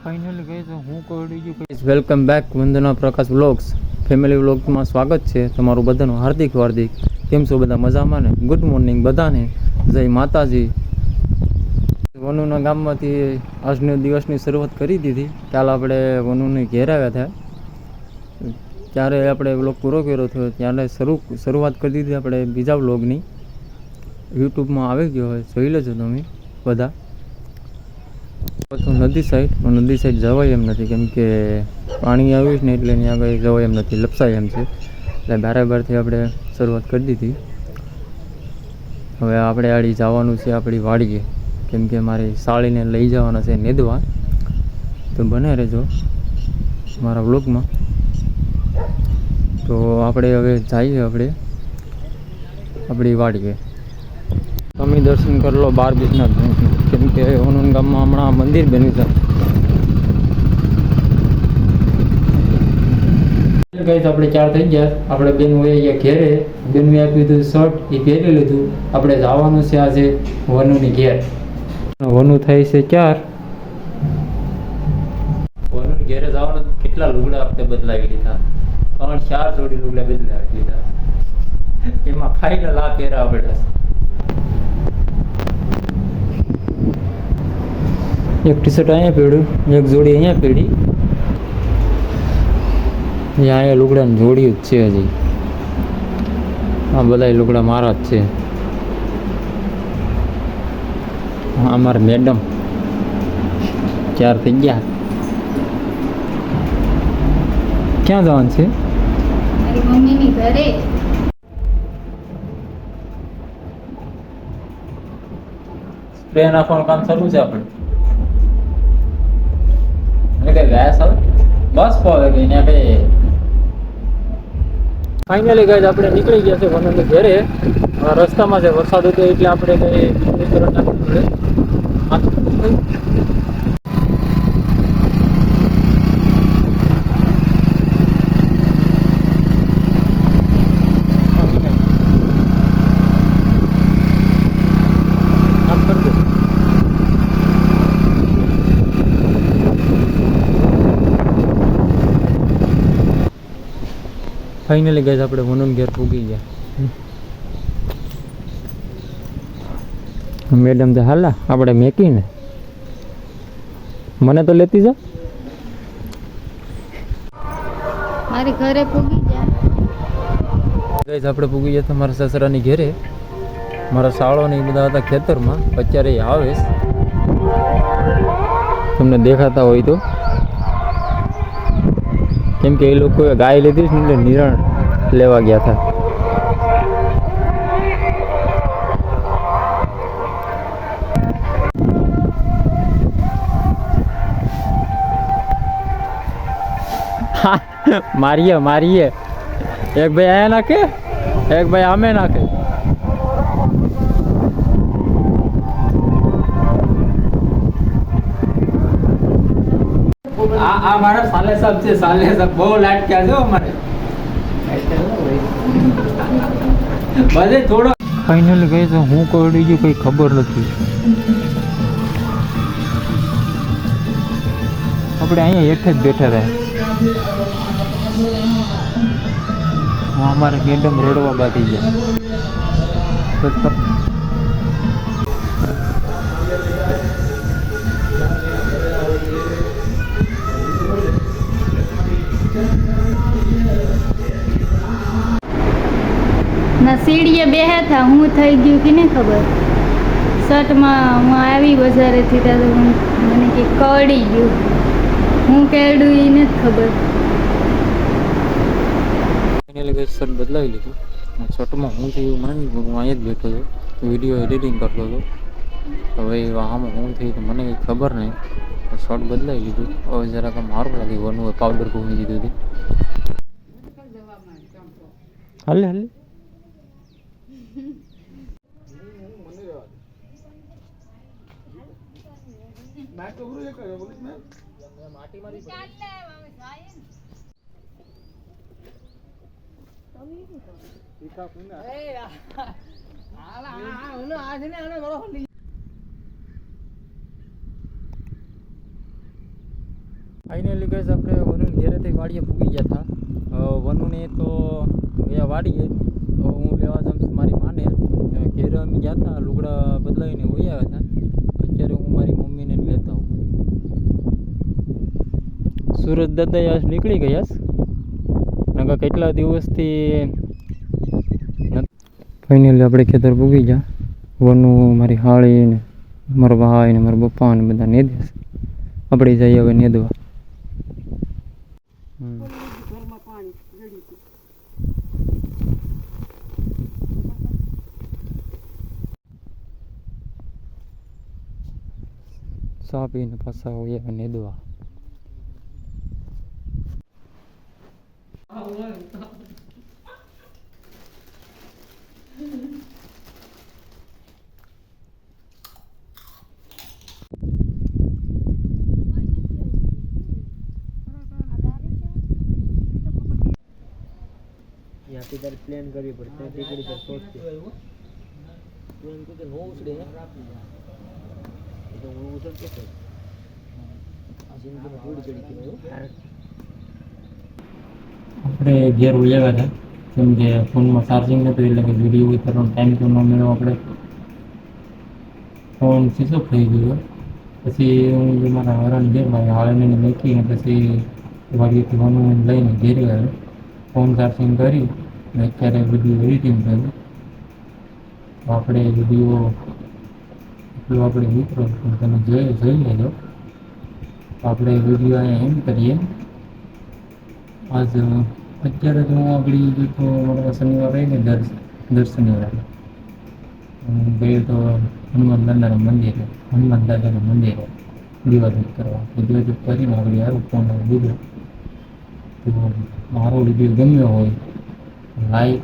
Finally ગઈ તો હું કરી ગયું. વેલકમ બેક વંદના પ્રકાશ વ્લોગ્સ ફેમિલી વ્લોગમાં સ્વાગત છે તમારું બધાનું હાર્દિક કેમ છો બધા મજામાં ને? ગુડ મોર્નિંગ બધાને, જય માતાજી. વનુના ગામમાંથી આજના દિવસની શરૂઆત કરી દીધી. કાલ આપણે વનુને ઘેર આવ્યા હતા ત્યારે આપણે વ્લોગ પૂરો કર્યો હતો. ત્યારે શરૂઆત કરી દીધી આપણે બીજા વ્લોગની. યુટ્યુબમાં આવી ગયો હોય, જોઈ લેજો તમે બધા. નદી સાઈડ જવાય એમ નથી, કેમ કે પાણી આવ્યું છે ને એટલે ત્યાં આગળ જવાય એમ નથી, લપસાય એમ છે. એટલે બરાબરથી આપણે શરૂઆત કરી દીધી. હવે આપણે આડી જવાનું છે આપણી વાડીએ, કેમ કે મારી સાળીને લઈ જવાના છે નેદવા. તો બને રહેજો મારા વ્લોગમાં. તો આપણે હવે જઈએ આપણી વાડીએ. તમે દર્શન કરી લો 12 બીજના, કેમ કે ઓનન ગામમાં હમણાં મંદિર બન્યું છે. ગઈ આપણે 4 થઈ ગયા. આપણે બેન હોય ઘેરે, બેન આપ્યું હતું શર્ટ, એ પહેરી લીધું. આપણે જવાનું છે આજે વનુની ઘેર. વનુ થાય છે 4. વનુની ઘેરે જવાનું. કેટલા લુગડા આપણે બદલાવી લીધા, 3-4 જોડી લુગડા બદલાવી લીધા. એમાં ફાઇનલ આ પહેરા આપણે. એક ટી-શર્ટ અહીંયા પહેર્યું, એક જોડી અહીંયા પહેરી. અહીંયા લુગડાની જોડી જ છે હજી. આ બધા લુગડા મારા જ છે. હા, અમારા મેડમ 4 થઈ ગયા. ક્યાં જવાનું છે? મારી મમ્મીની ઘરે. સ્પ્રે નાખવાનું કામ શરૂ છે આપણે. ગેસ આવે બસ પાવે કે અહીંયા કઈ. ફાઇનલી ગાઈસ આપણે નીકળી ગયા છે વનને ઘરે. રસ્તામાં છે વરસાદ હતો એટલે આપણે કઈ તરત નાખવું પડે. ફાઇનલી ગાઈસ આપણે વનુન ઘેર પૂગી ગયા. મેડમ તો હાલા આપણે મેકીને મને તો લેતી જા. મારી ઘરે પૂગી જા. ગાઈસ આપણે પૂગી ગયા મારા સસરાની ઘેરે. મારા સાળો ને બધા હતા ખેતરમાં, અત્યારે આવે તમને દેખાતા હોય તો, કેમ કે એ લોકોએ ગાય લીધી છે ને એટલે નિરણ લેવા ગયા હતા. મારીએ એક ભાઈ આયા નાખે, એક ભાઈ આમે નાખે. આ મારા સાલે સાહેબ છે. સાલે સાહેબ બહુ લાટક્યા છે અમારે. બધે થોડો. ફાઇનલી ગઈ તો હું કરી ગયું કઈ ખબર નથી. આપણે અહીંયા હેઠે જ બેઠા રહ્યા. અમારે મેડમ રડવા બાકી ગયા. ના સીડીએ બેહ્યા હતા, હું થઈ ગયું કે નહીં ખબર. શર્ટમાં હું આવી બજારેથી ત્યારે મને કે કડી ગયું. હું કેડું એ નથી ખબર. શર્ટ બદલાવી લીધું. શર્ટમાં હું થયું મને નહીં, હું અહીંયા જ બેઠો હતો, વિડીયો એડિટિંગ કરતો હતો. હવે આમાં હું થયું તો મને કંઈ ખબર નહીં. શર્ટ બદલાવી લીધું. હવે જરાક મારું લાગે વનું પાવડર ઘૂમી દીધું હતું. હાલે ફાઇનલી ગઈશ આપણે વનુને ઘેરેથી વાડીએ પૂગી ગયા હતા. વનુને તો ગયા વાડીએ તો હું લેવા જાઉં છું મારી માને. ઘેરે અમે ગયા હતા, લુગડા બદલાવીને વહી આવ્યા હતા. અત્યારે હું મારી મમ્મીને લેતા આવું. સુરત દાદા આજ નીકળી ગયા નકા કેટલા દિવસથી. ફાઇનલી આપણે ખેતર પૂગી ગયા. વનુ મારી હાળી ને મારા ભાઈ ને મારા પપ્પા ને બધા નેદે છે. આપણે જઈએ હવે નેદવા. ચા પીને પાછા હોઈએ હવે નેદવા. ત્યાંથી તારે પ્લાન કરવી પડે ત્યાં ટીકડી પર પહોંચતી પ્લાન તો નો ઉછળે તો હું ઉછળતો છે આ જિંદગીમાં થોડી ચડી ગયો. આપણે ઘેર ઉલ્યા હતા કેમ કે ફોનમાં ચાર્જિંગ નહોતું એટલે કે વિડીયો ઉતારવાનો ટાઈમ તો ન મળ્યો. આપણે ફોન સ્વિચ ઓફ થઈ ગયો. પછી હું મારા હરણ ઘેર મારી હાળીને મૂકીને પછી વાડીએથી વાનું લઈને ઘેરે આવ્યો. ફોન ચાર્જિંગ કરી અને અત્યારે બધું એડિટિંગ કર્યું. આપણે વિડીયો એટલું આપણે મિત્રો તમે જોઈ લેજો. આપણે વિડીયો અહીંયા એમ કરીએ. આજ અત્યારે તો હું આગળ તો મારા શનિવાર રહીને દર શનિવારે હું ગયો તો હનુમાન દાદાના મંદિરે, હનુમાન દાદાના મંદિરે દીવાધૂપ કરવા. દીવાધૂપ કરીને આગળ આવ્યો ફોન દીધો. તો મારો વિડીયો ગમ્યો હોય લાઈક,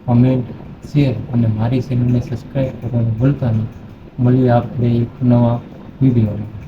કમેન્ટ, શેર અને મારી ચેનલને સબસ્ક્રાઈબ કરવાનું ભૂલતા નહીં. મળીએ આપણે એક નવા વિડીયોમાં.